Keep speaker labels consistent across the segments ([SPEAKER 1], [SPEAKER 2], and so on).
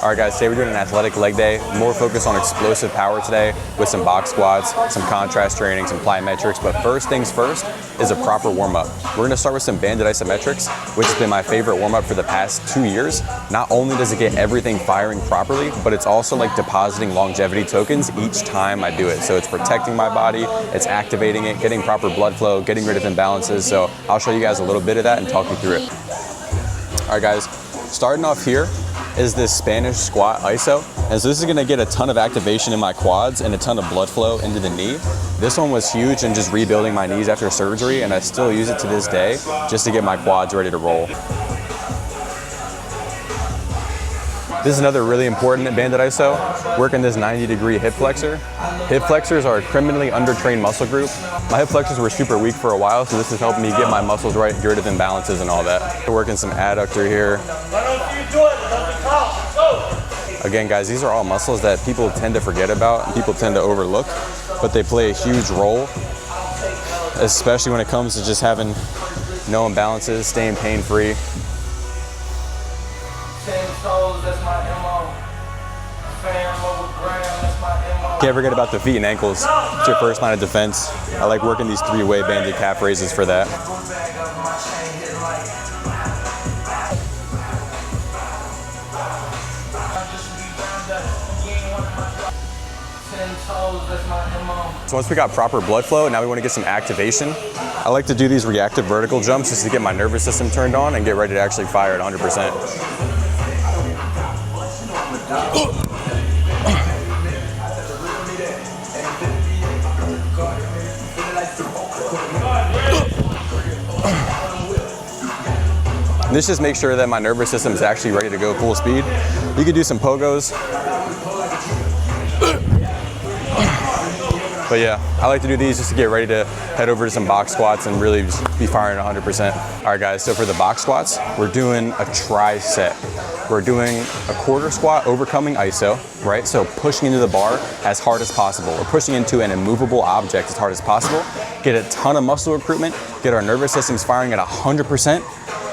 [SPEAKER 1] All right guys, today we're doing an athletic leg day, more focused on explosive power today with some box squats, some contrast training, some plyometrics, but first things first is a proper warm-up. We're gonna start with some banded isometrics, which has been my favorite warm-up for the past 2 years. Not only does it get everything firing properly, but it's also like depositing longevity tokens each time I do it. So it's protecting my body, it's activating it, getting proper blood flow, getting rid of imbalances. So I'll show you guys a little bit of that and talk you through it. All right guys, starting off here is this Spanish squat iso. And so this is gonna get a ton of activation in my quads and a ton of blood flow into the knee. This one was huge in just rebuilding my knees after surgery, and I still use it to this day just to get my quads ready to roll. This is another really important banded iso, working this 90-degree hip flexor. Hip flexors are a criminally undertrained muscle group. My hip flexors were super weak for a while, so this is helping me get my muscles right, get rid of imbalances and all that. We're working some adductor here. Again guys, these are all muscles that people tend to forget about and people tend to overlook, but they play a huge role, especially when it comes to just having no imbalances, staying pain-free. Can't forget about the feet and ankles. It's your first line of defense. I like working these 3-way banded calf raises for that. So once we got proper blood flow, now we want to get some activation. I like to do these reactive vertical jumps just to get my nervous system turned on and get ready to actually fire at 100%. This just makes sure that my nervous system is actually ready to go full speed. You could do some pogos. But yeah, I like to do these just to get ready to head over to some box squats and really just be firing 100%. All right guys, so for the box squats, we're doing a tri-set. We're doing a quarter squat overcoming iso, right? So pushing into the bar as hard as possible. We're pushing into an immovable object as hard as possible. Get a ton of muscle recruitment, get our nervous systems firing at 100%,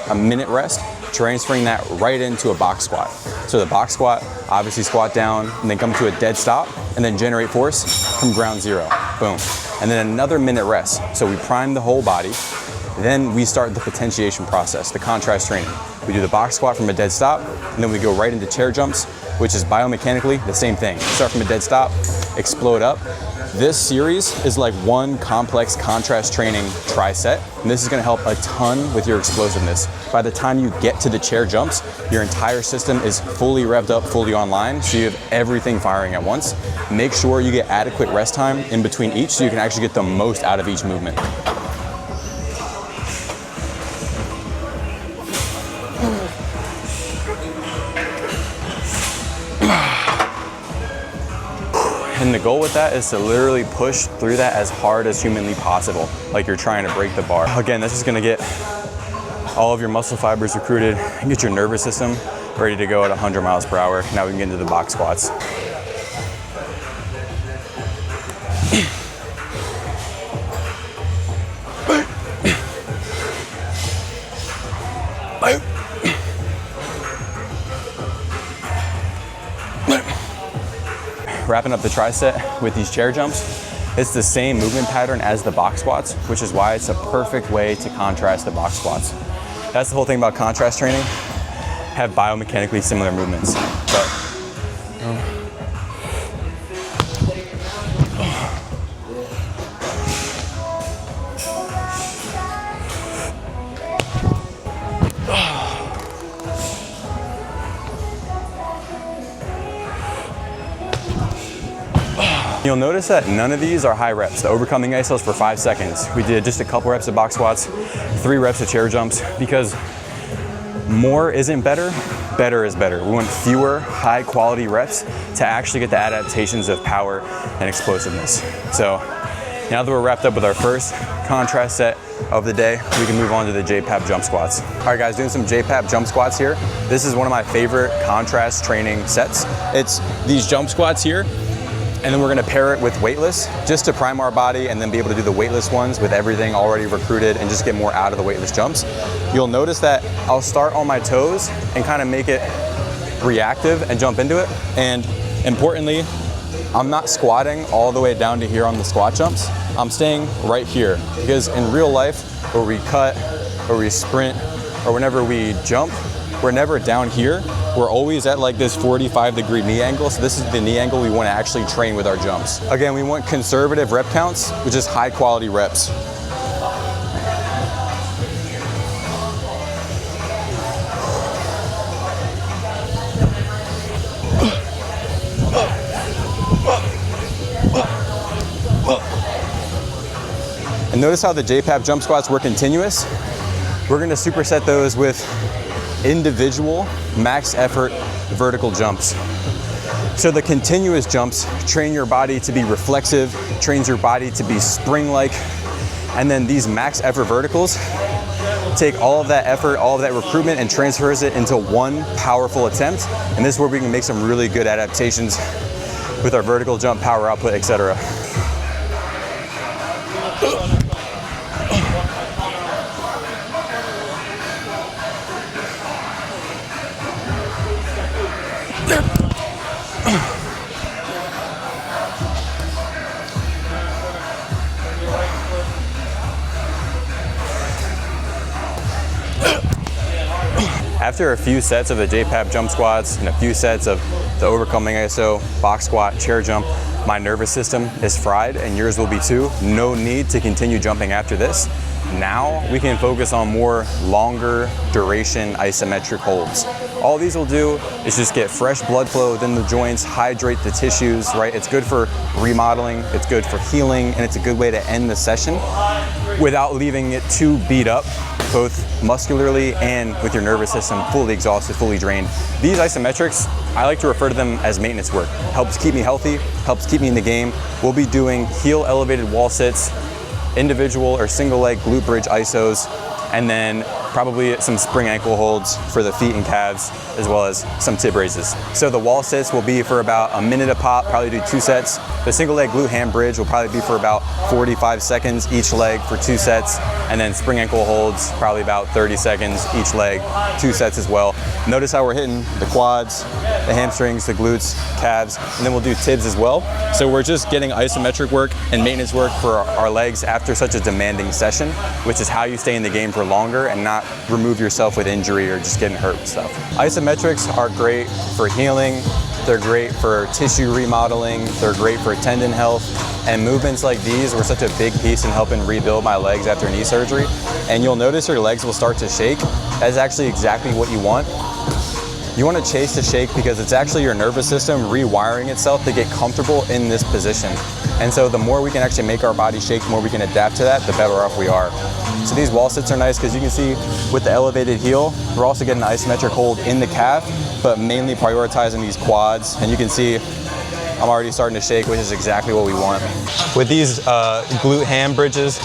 [SPEAKER 1] a minute rest, transferring that right into a box squat. So the box squat, obviously squat down and then come to a dead stop and then generate force from ground zero, boom. And then another minute rest. So we prime the whole body, then we start the potentiation process, the contrast training. We do the box squat from a dead stop, and then we go right into chair jumps, which is biomechanically the same thing. Start from a dead stop, explode up. This series is like one complex contrast training tri-set, and this is gonna help a ton with your explosiveness. By the time you get to the chair jumps, your entire system is fully revved up, fully online, so you have everything firing at once. Make sure you get adequate rest time in between each so you can actually get the most out of each movement. And the goal with that is to literally push through that as hard as humanly possible, like you're trying to break the bar. Again, this is gonna get all of your muscle fibers recruited and get your nervous system ready to go at 100 miles per hour. Now we can get into the box squats. Wrapping up the tri-set with these chair jumps. It's the same movement pattern as the box squats, which is why it's a perfect way to contrast the box squats. That's the whole thing about contrast training. Have biomechanically similar movements. You'll notice that none of these are high reps. The overcoming isos for 5 seconds. We did just a couple reps of box squats, 3 reps of chair jumps, because more isn't better, better is better. We want fewer high quality reps to actually get the adaptations of power and explosiveness. So now that we're wrapped up with our first contrast set of the day, we can move on to the J-PAP jump squats. All right guys, doing some J-PAP jump squats here. This is one of my favorite contrast training sets. It's these jump squats here, and then we're gonna pair it with weightless just to prime our body and then be able to do the weightless ones with everything already recruited and just get more out of the weightless jumps. You'll notice that I'll start on my toes and kind of make it reactive and jump into it. And importantly, I'm not squatting all the way down to here on the squat jumps. I'm staying right here, because in real life, where we cut or we sprint or whenever we jump, we're never down here. We're always at like this 45-degree knee angle. So this is the knee angle we want to actually train with our jumps. Again, we want conservative rep counts, which is high quality reps. And notice how the JPAP jump squats were continuous. We're gonna superset those with individual max effort vertical jumps. So the continuous jumps train your body to be reflexive, trains your body to be spring-like, and then these max effort verticals take all of that effort, all of that recruitment, and transfers it into one powerful attempt. And this is where we can make some really good adaptations with our vertical jump, power output, etc. After a few sets of the JPAP jump squats and a few sets of the overcoming ISO, box squat, chair jump, my nervous system is fried and yours will be too. No need to continue jumping after this. Now we can focus on more longer duration isometric holds. All these will do is just get fresh blood flow within the joints, hydrate the tissues, right? It's good for remodeling, it's good for healing, and it's a good way to end the session without leaving it too beat up, both muscularly and with your nervous system fully exhausted, fully drained. These isometrics, I like to refer to them as maintenance work. Helps keep me healthy, helps keep me in the game. We'll be doing heel elevated wall sits, individual or single leg glute bridge isos, and then probably some spring ankle holds for the feet and calves, as well as some tib raises. So the wall sits will be for about a minute a pop, probably do 2 sets. The single leg glute ham bridge will probably be for about 45 seconds each leg for 2 sets. And then spring ankle holds, probably about 30 seconds each leg, 2 sets as well. Notice how we're hitting the quads, the hamstrings, the glutes, calves, and then we'll do tibs as well. So we're just getting isometric work and maintenance work for our legs after such a demanding session, which is how you stay in the game for longer and not remove yourself with injury or just getting hurt with stuff. Isometrics are great for healing, they're great for tissue remodeling, they're great for tendon health, and movements like these were such a big piece in helping rebuild my legs after knee surgery. And you'll notice your legs will start to shake. That's actually exactly what you want. You want to chase the shake because it's actually your nervous system rewiring itself to get comfortable in this position. And so the more we can actually make our body shake, the more we can adapt to that, the better off we are. So these wall sits are nice because you can see with the elevated heel, we're also getting an isometric hold in the calf, but mainly prioritizing these quads. And you can see I'm already starting to shake, which is exactly what we want. With these glute ham bridges,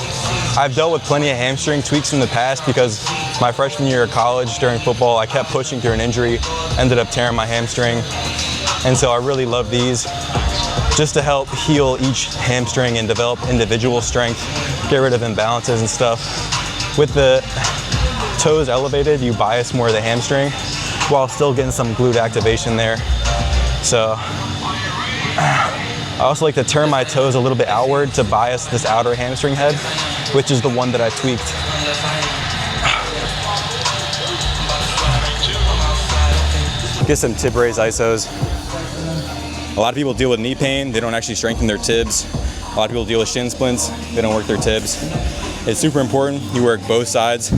[SPEAKER 1] I've dealt with plenty of hamstring tweaks in the past because my freshman year of college during football, I kept pushing through an injury, ended up tearing my hamstring. And so I really love these just to help heal each hamstring and develop individual strength, get rid of imbalances and stuff. With the toes elevated, you bias more of the hamstring while still getting some glute activation there. So I also like to turn my toes a little bit outward to bias this outer hamstring head, which is the one that I tweaked. Get some tib raise isos. A lot of people deal with knee pain, they don't actually strengthen their tibs. A lot of people deal with shin splints, they don't work their tibs. It's super important you work both sides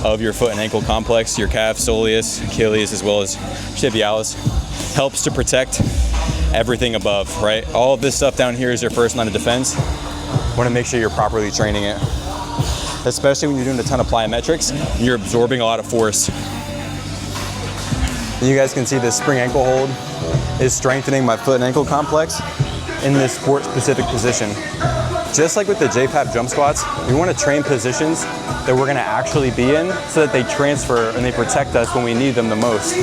[SPEAKER 1] of your foot and ankle complex, your calf, soleus, Achilles, as well as tibialis. Helps to protect everything above, right? All of this stuff down here is your first line of defense. Want to make sure you're properly training it, especially when you're doing a ton of plyometrics and you're absorbing a lot of force. And you guys can see this spring ankle hold is strengthening my foot and ankle complex in this sport-specific position. Just like with the JPAP jump squats, we want to train positions that we're going to actually be in so that they transfer and they protect us when we need them the most.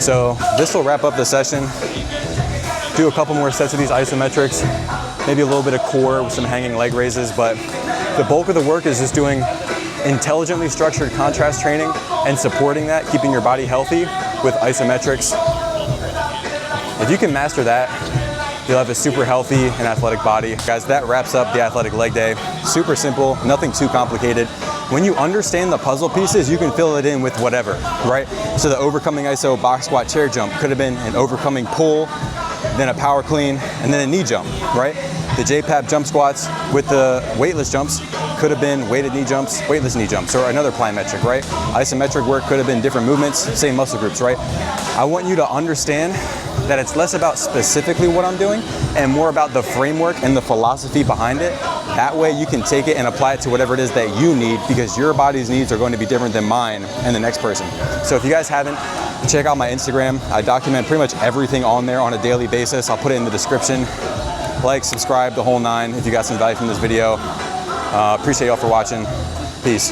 [SPEAKER 1] So this will wrap up the session. Do a couple more sets of these isometrics, maybe a little bit of core with some hanging leg raises, but the bulk of the work is just doing intelligently structured contrast training and supporting that, keeping your body healthy with isometrics. If you can master that, you'll have a super healthy and athletic body. Guys, that wraps up the athletic leg day. Super simple, nothing too complicated. When you understand the puzzle pieces, you can fill it in with whatever, right? So the overcoming iso box squat chair jump could have been an overcoming pull, then a power clean, and then a knee jump, right? The JPAP jump squats with the weightless jumps could have been weighted knee jumps, weightless knee jumps, or another plyometric, right? Isometric work could have been different movements, same muscle groups, right? I want you to understand that it's less about specifically what I'm doing and more about the framework and the philosophy behind it. That way you can take it and apply it to whatever it is that you need, because your body's needs are going to be different than mine and the next person. So if you guys haven't, check out my Instagram. I document pretty much everything on there on a daily basis. I'll put it in the description. Like, subscribe, the whole nine if you got some value from this video. Appreciate y'all for watching. Peace.